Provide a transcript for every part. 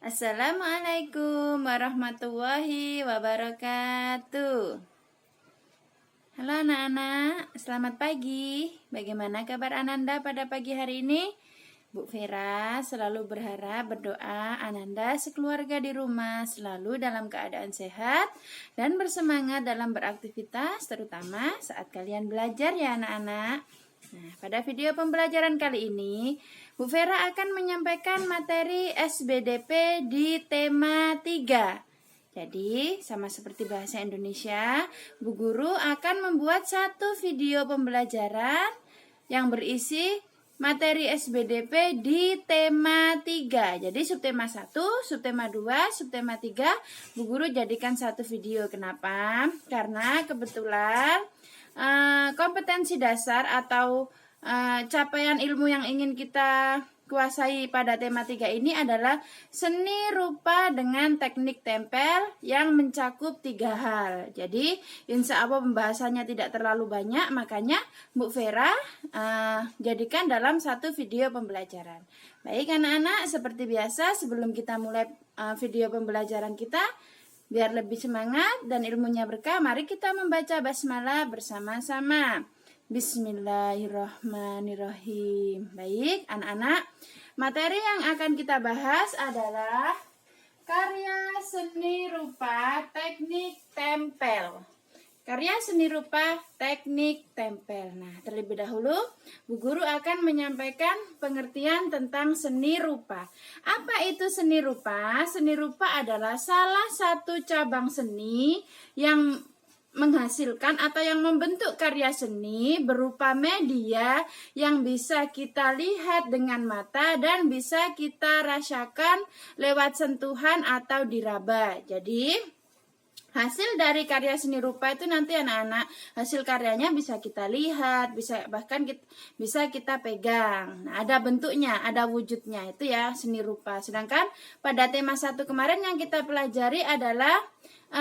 Assalamualaikum warahmatullahi wabarakatuh. Halo anak-anak, selamat pagi. Bagaimana kabar Ananda pada pagi hari ini? Bu Vera selalu berdoa Ananda sekeluarga di rumah selalu dalam keadaan sehat dan bersemangat dalam beraktivitas, terutama saat kalian belajar ya anak-anak. Nah, pada video pembelajaran kali ini, Bu Vera akan menyampaikan materi SBDP di tema 3. Jadi, sama seperti bahasa Indonesia, Bu Guru akan membuat satu video pembelajaran yang berisi materi SBDP di tema 3. Jadi, subtema 1, subtema 2, subtema 3, Bu Guru jadikan satu video. Kenapa? Karena kebetulan kompetensi dasar atau capaian ilmu yang ingin kita kuasai pada tema 3 ini adalah seni rupa dengan teknik tempel yang mencakup 3 hal. Jadi insya Allah pembahasannya tidak terlalu banyak, makanya Bu Vera jadikan dalam satu video pembelajaran. Baik anak-anak, seperti biasa sebelum kita mulai video pembelajaran kita, biar lebih semangat dan ilmunya berkah, mari kita membaca basmalah bersama-sama. Bismillahirrahmanirrahim. Baik, anak-anak, materi yang akan kita bahas adalah karya seni rupa teknik tempel. Karya seni rupa teknik tempel. Nah, terlebih dahulu Bu Guru akan menyampaikan pengertian tentang seni rupa. Apa itu seni rupa? Seni rupa adalah salah satu cabang seni yang menghasilkan atau yang membentuk karya seni berupa media yang bisa kita lihat dengan mata dan bisa kita rasakan lewat sentuhan atau diraba. Jadi hasil dari karya seni rupa itu nanti anak-anak, hasil karyanya bisa kita lihat, bahkan bisa kita pegang. Nah, ada bentuknya, ada wujudnya, itu ya seni rupa. Sedangkan pada tema 1 kemarin yang kita pelajari adalah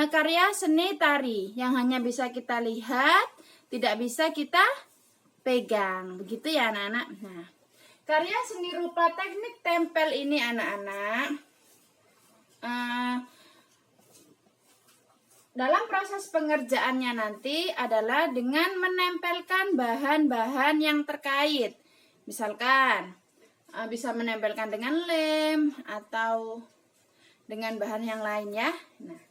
karya seni tari yang hanya bisa kita lihat, tidak bisa kita pegang. Begitu ya anak-anak. Nah, karya seni rupa teknik tempel ini anak-anak, dalam proses pengerjaannya nanti adalah dengan menempelkan bahan-bahan yang terkait. Misalkan bisa menempelkan dengan lem atau dengan bahan yang lain ya. Nah,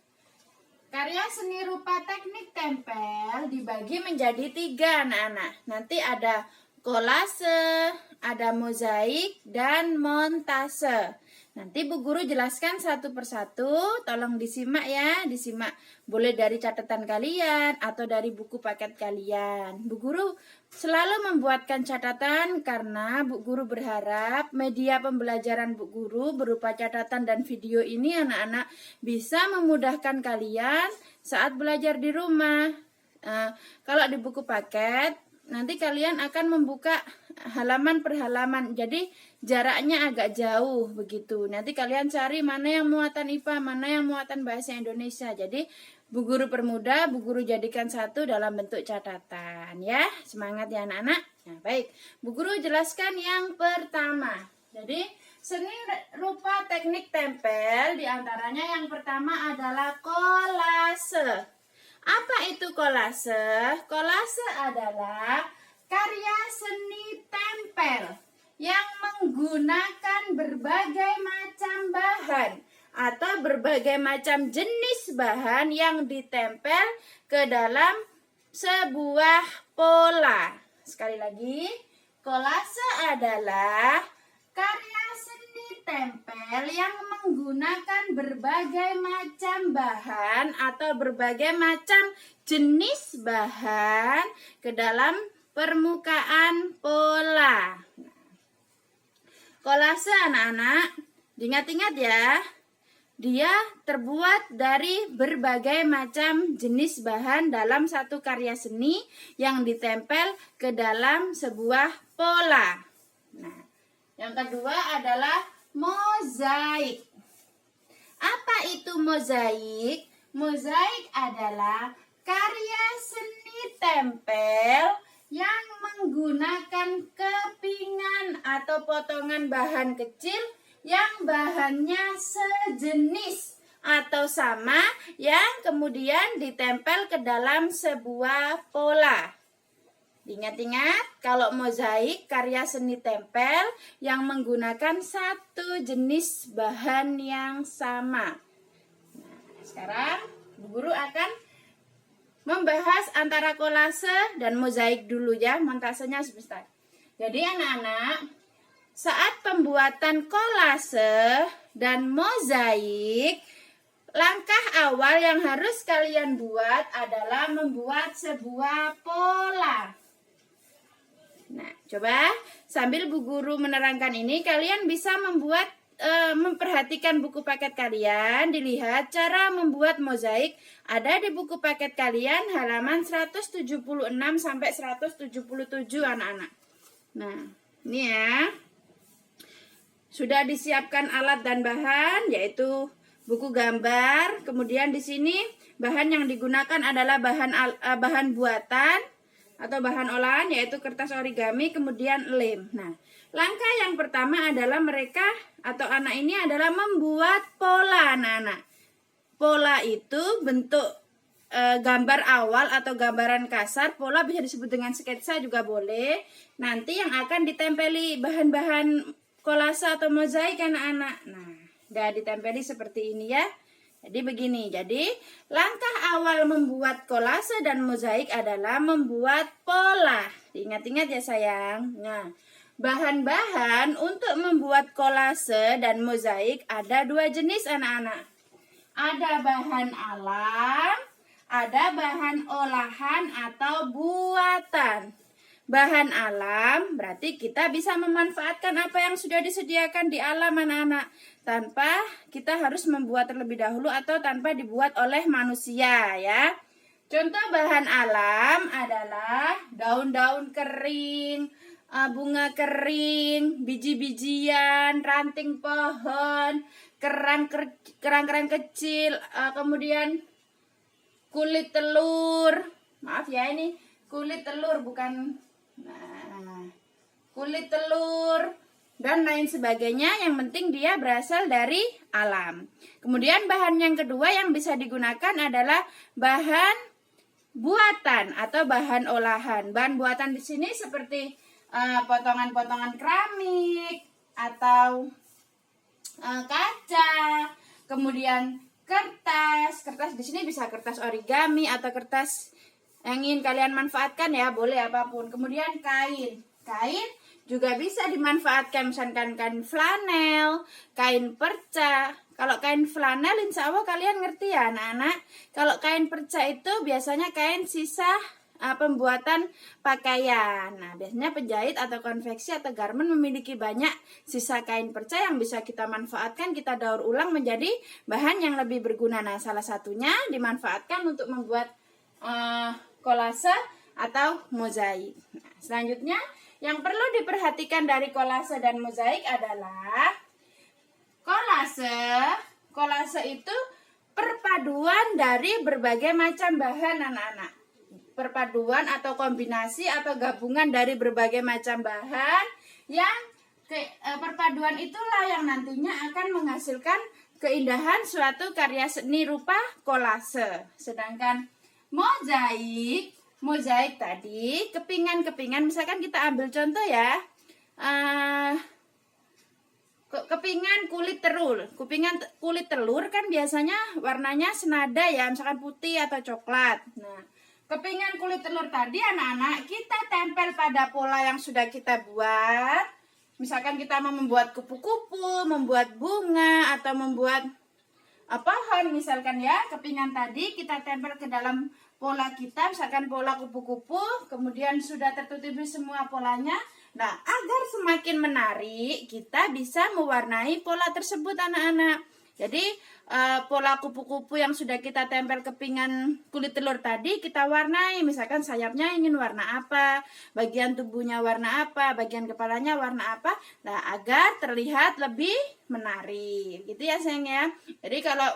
karya seni rupa teknik tempel dibagi menjadi 3 anak-anak. Nanti ada kolase, ada mozaik, dan montase. Nanti Bu Guru jelaskan satu persatu, tolong disimak ya, disimak boleh dari catatan kalian atau dari buku paket kalian. Bu Guru selalu membuatkan catatan karena Bu Guru berharap media pembelajaran Bu Guru berupa catatan dan video ini anak-anak bisa memudahkan kalian saat belajar di rumah. Kalau di buku paket, nanti kalian akan membuka halaman per halaman, jadi jaraknya agak jauh begitu. Nanti kalian cari mana yang muatan IPA, mana yang muatan bahasa Indonesia. Jadi Bu Guru permudah, Bu Guru jadikan satu dalam bentuk catatan ya. Semangat ya anak-anak. Nah, baik, Bu Guru jelaskan yang pertama. Jadi seni rupa teknik tempel diantaranya yang pertama adalah kolase. Apa itu kolase? Kolase adalah karya seni tempel yang menggunakan berbagai macam bahan atau berbagai macam jenis bahan yang ditempel ke dalam sebuah pola. Sekali lagi, kolase adalah karya seni tempel yang menggunakan berbagai macam bahan atau berbagai macam jenis bahan ke dalam permukaan pola. Kolase anak-anak, diingat-ingat ya, dia terbuat dari berbagai macam jenis bahan dalam satu karya seni yang ditempel ke dalam sebuah pola. Nah, yang kedua adalah mozaik. Apa itu mozaik? Mozaik adalah karya seni tempel yang menggunakan kepingan atau potongan bahan kecil yang bahannya sejenis atau sama yang kemudian ditempel ke dalam sebuah pola. Ingat-ingat, kalau mozaik karya seni tempel yang menggunakan satu jenis bahan yang sama. Nah, sekarang Bu Guru akan membahas antara kolase dan mozaik dulu ya, montasenya sebentar. Jadi anak-anak, saat pembuatan kolase dan mozaik, langkah awal yang harus kalian buat adalah membuat sebuah pola. Nah, coba sambil Bu Guru menerangkan ini, kalian bisa memperhatikan buku paket kalian, dilihat cara membuat mozaik ada di buku paket kalian halaman 176 sampai 177 anak-anak. Nah, ini ya. Sudah disiapkan alat dan bahan, yaitu buku gambar. Kemudian di sini bahan yang digunakan adalah bahan buatan atau bahan olahan, yaitu kertas origami, kemudian lem. Nah, langkah yang pertama adalah mereka atau anak ini adalah membuat pola, anak-anak. Pola itu bentuk gambar awal atau gambaran kasar. Pola bisa disebut dengan sketsa juga boleh. Nanti yang akan ditempeli bahan-bahan kolase atau mozaik anak-anak. Nah, udah ditempeli seperti ini ya. Jadi begini. Jadi langkah awal membuat kolase dan mozaik adalah membuat pola. Ingat-ingat ya sayang. Nah, bahan-bahan untuk membuat kolase dan mozaik ada dua jenis anak-anak. Ada bahan alam, ada bahan olahan atau buatan. Bahan alam berarti kita bisa memanfaatkan apa yang sudah disediakan di alam anak-anak, tanpa kita harus membuat terlebih dahulu atau tanpa dibuat oleh manusia ya. Contoh bahan alam adalah daun-daun kering, bunga kering, biji-bijian, ranting pohon, kerang-kerang kecil, kemudian kulit telur. Maaf ya, ini kulit telur bukan. Nah, kulit telur dan lain sebagainya, yang penting dia berasal dari alam. Kemudian bahan yang kedua yang bisa digunakan adalah bahan buatan atau bahan olahan. Bahan buatan di sini seperti potongan-potongan keramik atau kaca, kemudian kertas di sini bisa kertas origami atau kertas yang ingin kalian manfaatkan ya, boleh apapun. Kemudian kain juga bisa dimanfaatkan, misalkan kain flanel, kain perca. Kalau kain flanel insya Allah kalian ngerti ya anak-anak. Kalau kain perca itu biasanya kain sisa pembuatan pakaian. Nah, biasanya penjahit atau konveksi atau garment memiliki banyak sisa kain perca yang bisa kita manfaatkan, kita daur ulang menjadi bahan yang lebih berguna. Nah, salah satunya dimanfaatkan untuk membuat kolase atau mozaik. Nah, selanjutnya yang perlu diperhatikan dari kolase dan mozaik adalah kolase itu perpaduan dari berbagai macam bahan anak-anak. Perpaduan atau kombinasi atau gabungan dari berbagai macam bahan yang perpaduan itulah yang nantinya akan menghasilkan keindahan suatu karya seni rupa kolase. Sedangkan mozaik tadi kepingan, misalkan kita ambil contoh ya, kepingan kulit telur kan biasanya warnanya senada ya, misalkan putih atau coklat. Nah, kepingan kulit telur tadi anak-anak kita tempel pada pola yang sudah kita buat. Misalkan kita mau membuat kupu-kupu, membuat bunga atau membuat pohon misalkan ya, kepingan tadi kita tempel ke dalam pola kita, misalkan pola kupu-kupu, kemudian sudah tertutupi semua polanya. Nah, agar semakin menarik, kita bisa mewarnai pola tersebut anak-anak. Jadi pola kupu-kupu yang sudah kita tempel kepingan kulit telur tadi kita warnai, misalkan sayapnya ingin warna apa, bagian tubuhnya warna apa, bagian kepalanya warna apa. Nah, agar terlihat lebih menarik, gitu ya sayang ya. Jadi kalau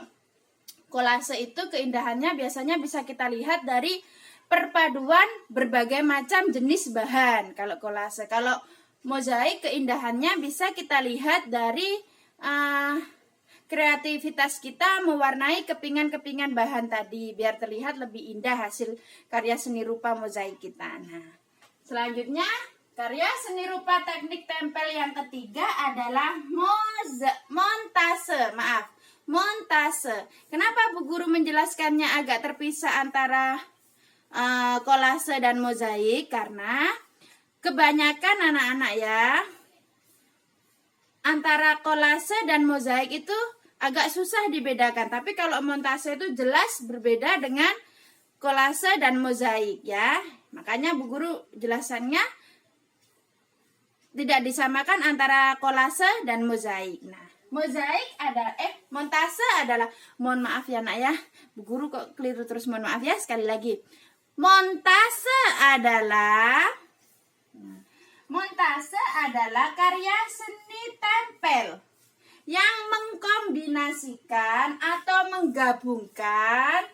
kolase itu keindahannya biasanya bisa kita lihat dari perpaduan berbagai macam jenis bahan. Kalau kolase, kalau mozaik keindahannya bisa kita lihat dari kreativitas kita mewarnai kepingan-kepingan bahan tadi biar terlihat lebih indah hasil karya seni rupa mozaik kita. Nah, selanjutnya karya seni rupa teknik tempel yang ketiga adalah montase. Montase. Kenapa Bu Guru menjelaskannya agak terpisah antara kolase dan mozaik? Karena kebanyakan anak-anak ya, antara kolase dan mozaik itu agak susah dibedakan. Tapi kalau montase itu jelas berbeda dengan kolase dan mozaik ya. Makanya Bu Guru jelasannya tidak disamakan antara kolase dan mozaik. Nah, montase adalah, mohon maaf ya nak ya, Bu Guru kok keliru terus, mohon maaf ya, sekali lagi. Montase adalah karya seni tempel yang mengkombinasikan atau menggabungkan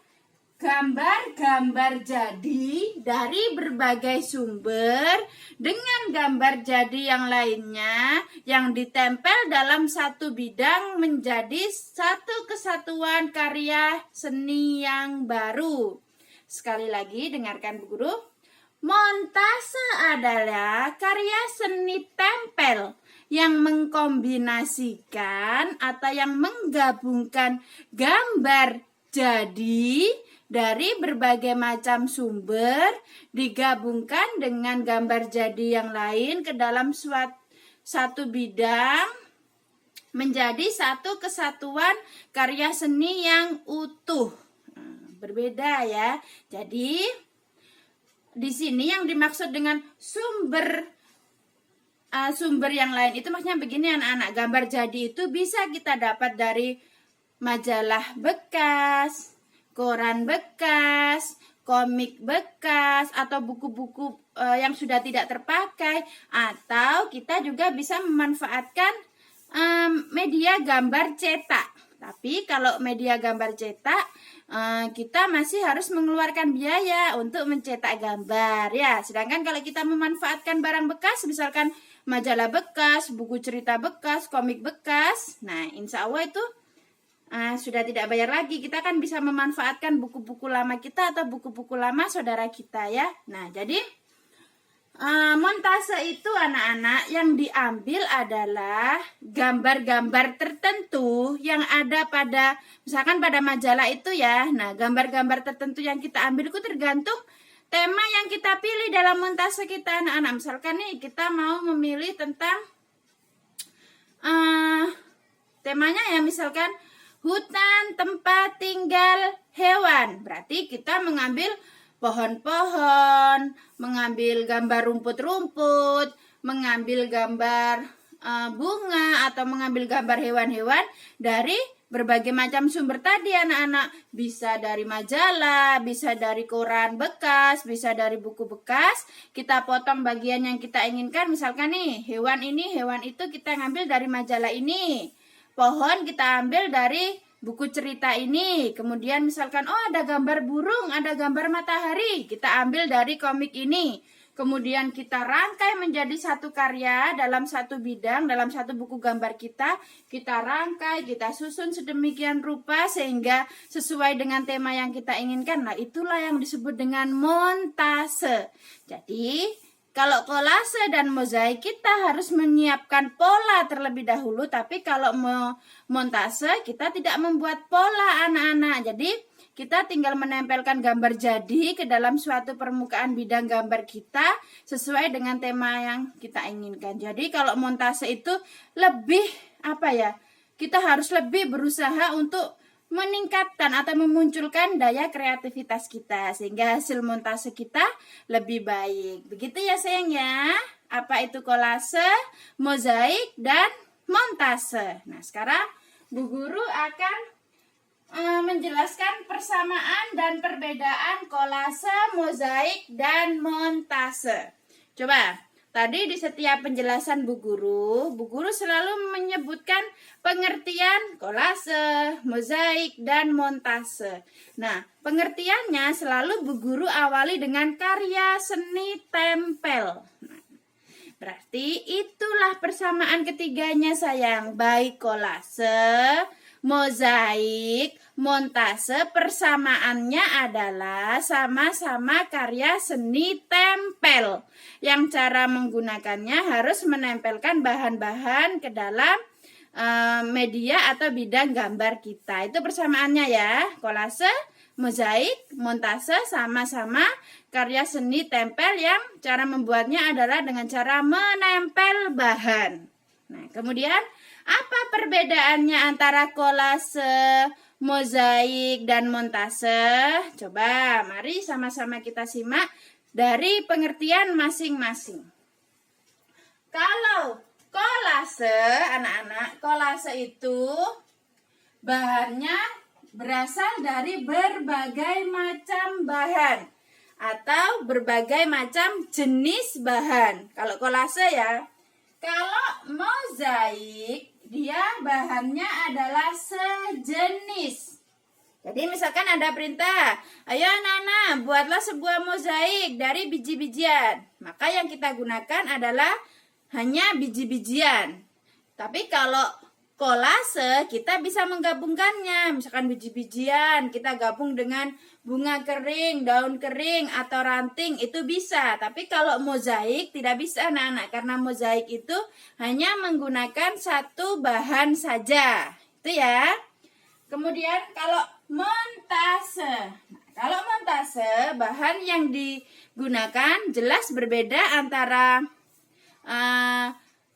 gambar-gambar jadi dari berbagai sumber dengan gambar jadi yang lainnya yang ditempel dalam satu bidang menjadi satu kesatuan karya seni yang baru. Sekali lagi dengarkan Bu Guru. Montase adalah karya seni tempel yang mengkombinasikan atau yang menggabungkan gambar jadi dari berbagai macam sumber digabungkan dengan gambar jadi yang lain ke dalam satu bidang menjadi satu kesatuan karya seni yang utuh. Berbeda ya. Jadi di sini yang dimaksud dengan sumber yang lain itu maksudnya begini anak-anak. Gambar jadi itu bisa kita dapat dari majalah bekas, koran bekas, komik bekas, atau buku-buku yang sudah tidak terpakai. Atau kita juga bisa memanfaatkan media gambar cetak. Tapi kalau media gambar cetak, kita masih harus mengeluarkan biaya untuk mencetak gambar ya. Sedangkan kalau kita memanfaatkan barang bekas, misalkan majalah bekas, buku cerita bekas, komik bekas, nah insya Allah itu sudah tidak bayar lagi. Kita kan bisa memanfaatkan buku-buku lama kita atau buku-buku lama saudara kita ya. Nah jadi montase itu anak-anak yang diambil adalah gambar-gambar tertentu yang ada pada, misalkan pada majalah itu ya. Nah gambar-gambar tertentu yang kita ambil itu tergantung tema yang kita pilih dalam montase kita anak-anak. Misalkan nih kita mau memilih tentang temanya ya, misalkan hutan tempat tinggal hewan. Berarti kita mengambil pohon-pohon, mengambil gambar rumput-rumput, mengambil gambar bunga, atau mengambil gambar hewan-hewan dari berbagai macam sumber tadi anak-anak. Bisa dari majalah, bisa dari koran bekas, bisa dari buku bekas. Kita potong bagian yang kita inginkan. Misalkan nih, hewan ini, hewan itu kita ngambil dari majalah ini. Pohon kita ambil dari buku cerita ini. Kemudian misalkan ada gambar burung, ada gambar matahari, kita ambil dari komik ini. Kemudian kita rangkai menjadi satu karya dalam satu bidang, dalam satu buku gambar kita rangkai, kita susun sedemikian rupa sehingga sesuai dengan tema yang kita inginkan. Nah itulah yang disebut dengan montase. Jadi kalau kolase dan mozaik kita harus menyiapkan pola terlebih dahulu, tapi kalau montase kita tidak membuat pola anak-anak. Jadi kita tinggal menempelkan gambar jadi ke dalam suatu permukaan bidang gambar kita sesuai dengan tema yang kita inginkan. Jadi kalau montase itu lebih kita harus lebih berusaha untuk meningkatkan atau memunculkan daya kreativitas kita sehingga hasil montase kita lebih baik. Begitu ya sayang ya. Apa itu kolase, mozaik, dan montase. Nah sekarang Bu Guru akan menjelaskan persamaan dan perbedaan kolase, mozaik, dan montase. Coba, tadi di setiap penjelasan Bu Guru selalu menyebutkan pengertian kolase, mozaik, dan montase. Nah, pengertiannya selalu Bu Guru awali dengan karya seni tempel. Berarti itulah persamaan ketiganya sayang. Baik kolase, mozaik, montase, persamaannya adalah sama-sama karya seni tempel. Yang cara menggunakannya harus menempelkan bahan-bahan ke dalam media atau bidang gambar kita. Itu persamaannya ya. Kolase, mozaik, montase sama-sama karya seni tempel yang cara membuatnya adalah dengan cara menempel bahan. Nah, kemudian apa perbedaannya antara kolase, mozaik, dan montase? Coba mari sama-sama kita simak dari pengertian masing-masing. Kalau kolase, anak-anak, kolase itu bahannya berasal dari berbagai macam bahan atau berbagai macam jenis bahan. Kalau kolase ya. Kalau mozaik, dia bahannya adalah sejenis. Jadi misalkan ada perintah, ayo anak-anak buatlah sebuah mozaik dari biji-bijian. Maka yang kita gunakan adalah hanya biji-bijian. Tapi kalau kolase kita bisa menggabungkannya. Misalkan biji-bijian kita gabung dengan bunga kering, daun kering, atau ranting, itu bisa. Tapi kalau mozaik tidak bisa anak-anak. Karena mozaik itu hanya menggunakan satu bahan saja. Itu ya. Kemudian kalau montase. Kalau montase bahan yang digunakan jelas berbeda antara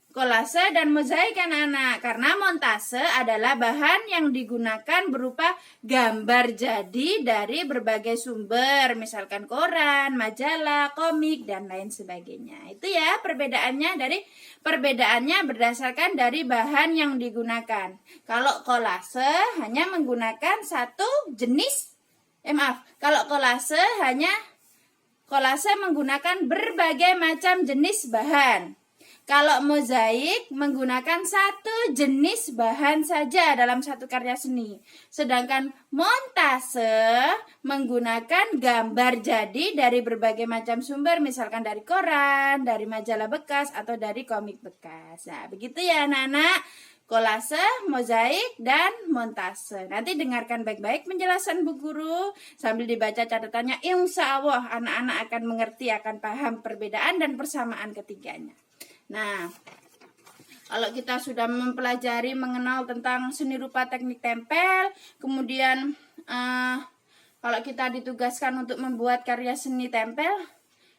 kolase dan mozaik anak-anak. Karena montase adalah bahan yang digunakan berupa gambar jadi dari berbagai sumber, misalkan koran, majalah, komik, dan lain sebagainya. Itu ya perbedaannya berdasarkan dari bahan yang digunakan. Kalau kolase hanya menggunakan satu jenis, kalau kolase menggunakan berbagai macam jenis bahan. Kalau mozaik menggunakan satu jenis bahan saja dalam satu karya seni. Sedangkan montase menggunakan gambar jadi dari berbagai macam sumber, misalkan dari koran, dari majalah bekas, atau dari komik bekas. Nah, begitu ya anak-anak. Kolase, mozaik, dan montase. Nanti dengarkan baik-baik penjelasan Bu Guru sambil dibaca catatannya. Insya Allah anak-anak akan mengerti, akan paham perbedaan dan persamaan ketiganya. Nah, kalau kita sudah mempelajari mengenal tentang seni rupa teknik tempel, kemudian kalau kita ditugaskan untuk membuat karya seni tempel,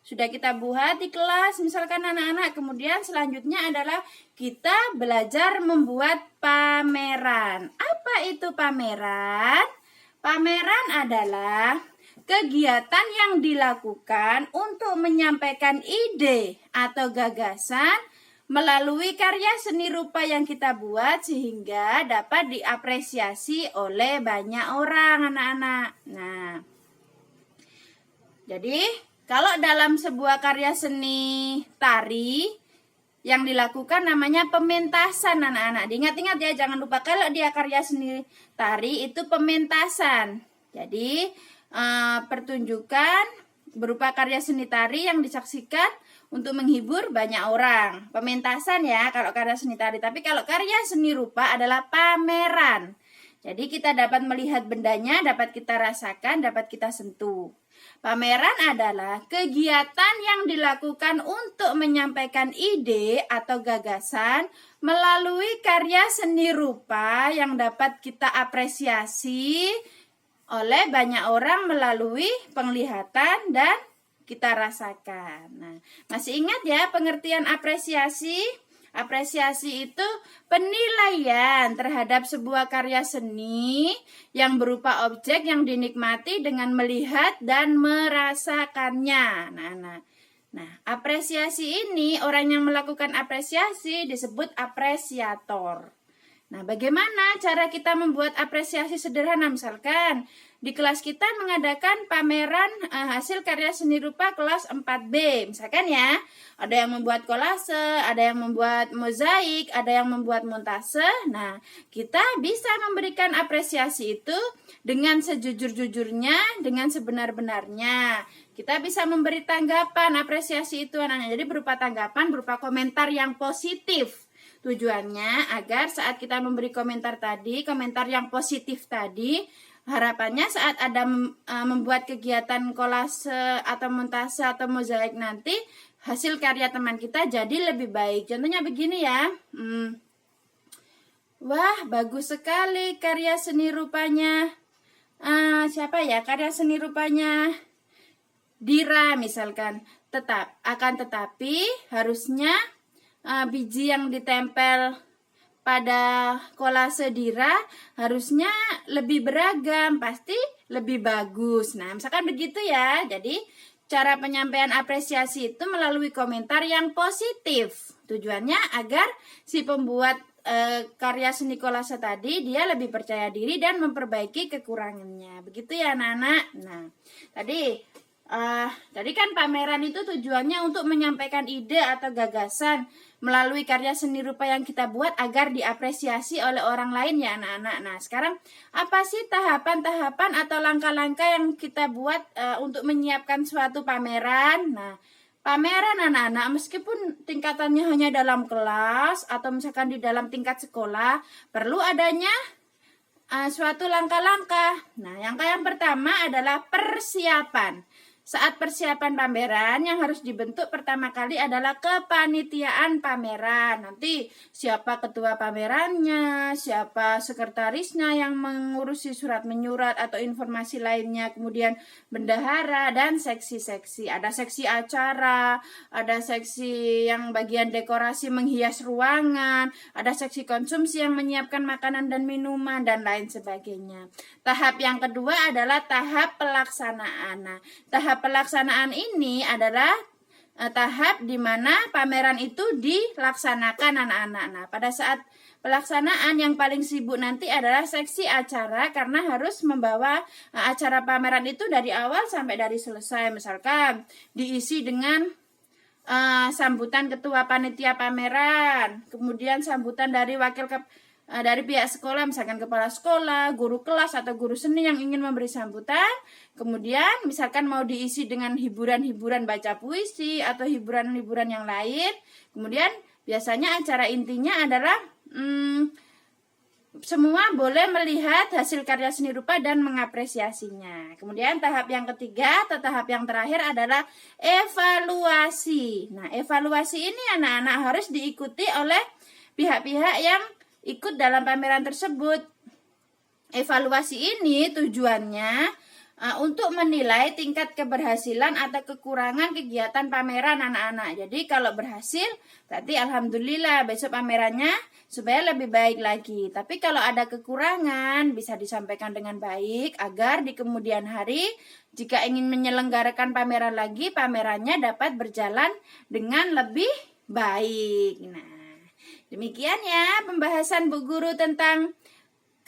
sudah kita buat di kelas, misalkan anak-anak, kemudian selanjutnya adalah kita belajar membuat pameran. Apa itu pameran? Pameran adalah kegiatan yang dilakukan untuk menyampaikan ide atau gagasan melalui karya seni rupa yang kita buat sehingga dapat diapresiasi oleh banyak orang anak-anak. Nah, jadi kalau dalam sebuah karya seni tari yang dilakukan namanya pementasan anak-anak. Diingat-ingat ya, jangan lupa kalau dia karya seni tari itu pementasan. Jadi pertunjukan berupa karya seni tari yang disaksikan untuk menghibur banyak orang. Pementasan ya kalau karya seni tari. Tapi kalau karya seni rupa adalah pameran. Jadi kita dapat melihat bendanya, dapat kita rasakan, dapat kita sentuh. Pameran adalah kegiatan yang dilakukan untuk menyampaikan ide atau gagasan melalui karya seni rupa yang dapat kita apresiasi oleh banyak orang melalui penglihatan dan kita rasakan. Nah, masih ingat ya pengertian apresiasi? Apresiasi itu penilaian terhadap sebuah karya seni yang berupa objek yang dinikmati dengan melihat dan merasakannya. Nah, apresiasi ini, orang yang melakukan apresiasi disebut apresiator. Nah, bagaimana cara kita membuat apresiasi sederhana? Misalkan di kelas kita mengadakan pameran hasil karya seni rupa kelas 4B. Misalkan ya, ada yang membuat kolase, ada yang membuat mozaik, ada yang membuat montase. Nah, kita bisa memberikan apresiasi itu dengan sejujur-jujurnya, dengan sebenar-benarnya. Kita bisa memberi tanggapan apresiasi itu anak-anak. Jadi berupa tanggapan, berupa komentar yang positif. Tujuannya agar saat kita memberi komentar tadi, komentar yang positif tadi, harapannya saat ada membuat kegiatan kolase atau montase atau mozaik nanti, hasil karya teman kita jadi lebih baik. Contohnya begini ya. Wah, bagus sekali karya seni rupanya. Siapa ya? Karya seni rupanya Dira misalkan. Tetapi harusnya biji yang ditempel pada kolase Dira harusnya lebih beragam, pasti lebih bagus. Nah, misalkan begitu ya. Jadi, cara penyampaian apresiasi itu melalui komentar yang positif. Tujuannya agar si pembuat karya seni kolase tadi dia lebih percaya diri dan memperbaiki kekurangannya. Begitu ya, anak-anak. Nah, tadi kan pameran itu tujuannya untuk menyampaikan ide atau gagasan melalui karya seni rupa yang kita buat agar diapresiasi oleh orang lain ya anak-anak. Nah, sekarang apa sih tahapan-tahapan atau langkah-langkah yang kita buat untuk menyiapkan suatu pameran? Nah, pameran anak-anak meskipun tingkatannya hanya dalam kelas atau misalkan di dalam tingkat sekolah, perlu adanya suatu langkah-langkah. Nah, yang pertama adalah persiapan. Saat persiapan pameran yang harus dibentuk pertama kali adalah kepanitiaan pameran. Nanti siapa ketua pamerannya, siapa sekretarisnya yang mengurusi surat menyurat atau informasi lainnya, kemudian bendahara dan seksi-seksi. Ada seksi acara, ada seksi yang bagian dekorasi menghias ruangan, ada seksi konsumsi yang menyiapkan makanan dan minuman dan lain sebagainya. Tahap yang kedua adalah tahap pelaksanaan. Nah, tahap pelaksanaan ini adalah tahap di mana pameran itu dilaksanakan anak-anak. Nah, pada saat pelaksanaan yang paling sibuk nanti adalah seksi acara karena harus membawa acara pameran itu dari awal sampai dari selesai. Misalkan diisi dengan sambutan ketua panitia pameran, kemudian sambutan dari dari pihak sekolah, misalkan kepala sekolah, guru kelas atau guru seni yang ingin memberi sambutan. Kemudian misalkan mau diisi dengan hiburan-hiburan baca puisi atau hiburan-hiburan yang lain. Kemudian biasanya acara intinya adalah semua boleh melihat hasil karya seni rupa dan mengapresiasinya. Kemudian tahap yang ketiga atau tahap yang terakhir adalah evaluasi. Nah, evaluasi ini anak-anak harus diikuti oleh pihak-pihak yang ikut dalam pameran tersebut. Evaluasi ini tujuannya untuk menilai tingkat keberhasilan atau kekurangan kegiatan pameran anak-anak. Jadi kalau berhasil berarti alhamdulillah besok pamerannya supaya lebih baik lagi. Tapi kalau ada kekurangan bisa disampaikan dengan baik agar di kemudian hari jika ingin menyelenggarakan pameran lagi, pamerannya dapat berjalan dengan lebih baik. Nah, demikian ya pembahasan Bu Guru tentang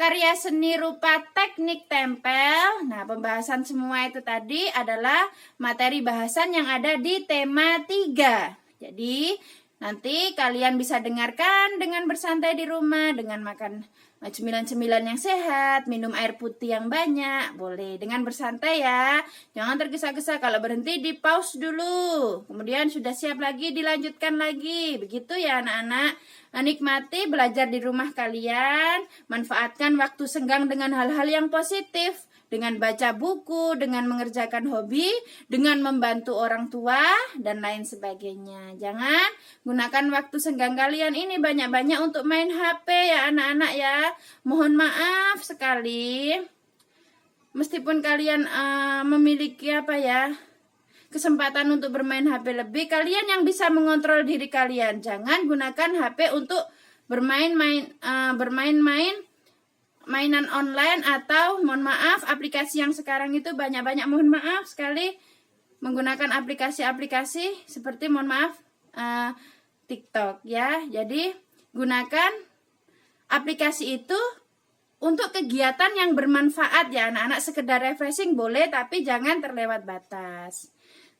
karya seni rupa teknik tempel. Nah, pembahasan semua itu tadi adalah materi bahasan yang ada di tema 3. Jadi, nanti kalian bisa dengarkan dengan bersantai di rumah, dengan makan cemilan-cemilan yang sehat, minum air putih yang banyak, boleh dengan bersantai ya. Jangan tergesa-gesa, kalau berhenti di pause dulu. Kemudian sudah siap lagi dilanjutkan lagi. Begitu ya anak-anak. Nikmati belajar di rumah kalian, manfaatkan waktu senggang dengan hal-hal yang positif, dengan baca buku, dengan mengerjakan hobi, dengan membantu orang tua, dan lain sebagainya. Jangan gunakan waktu senggang kalian ini banyak-banyak untuk main HP ya anak-anak ya. Mohon maaf sekali, meskipun kalian memiliki kesempatan untuk bermain HP lebih, kalian yang bisa mengontrol diri kalian. Jangan gunakan HP untuk mainan online atau mohon maaf aplikasi yang sekarang itu banyak-banyak mohon maaf sekali menggunakan aplikasi-aplikasi seperti mohon maaf TikTok ya. Jadi gunakan aplikasi itu untuk kegiatan yang bermanfaat ya anak-anak. Sekedar refreshing boleh, tapi jangan terlewat batas.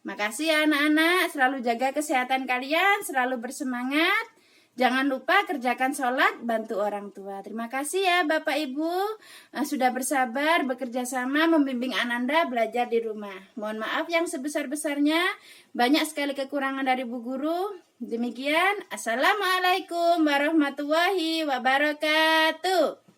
Makasih ya anak-anak, selalu jaga kesehatan kalian, selalu bersemangat. Jangan lupa kerjakan sholat, bantu orang tua. Terima kasih ya Bapak Ibu, sudah bersabar bekerja sama membimbing Ananda belajar di rumah. Mohon maaf yang sebesar-besarnya, banyak sekali kekurangan dari Bu Guru. Demikian, Assalamualaikum warahmatullahi wabarakatuh.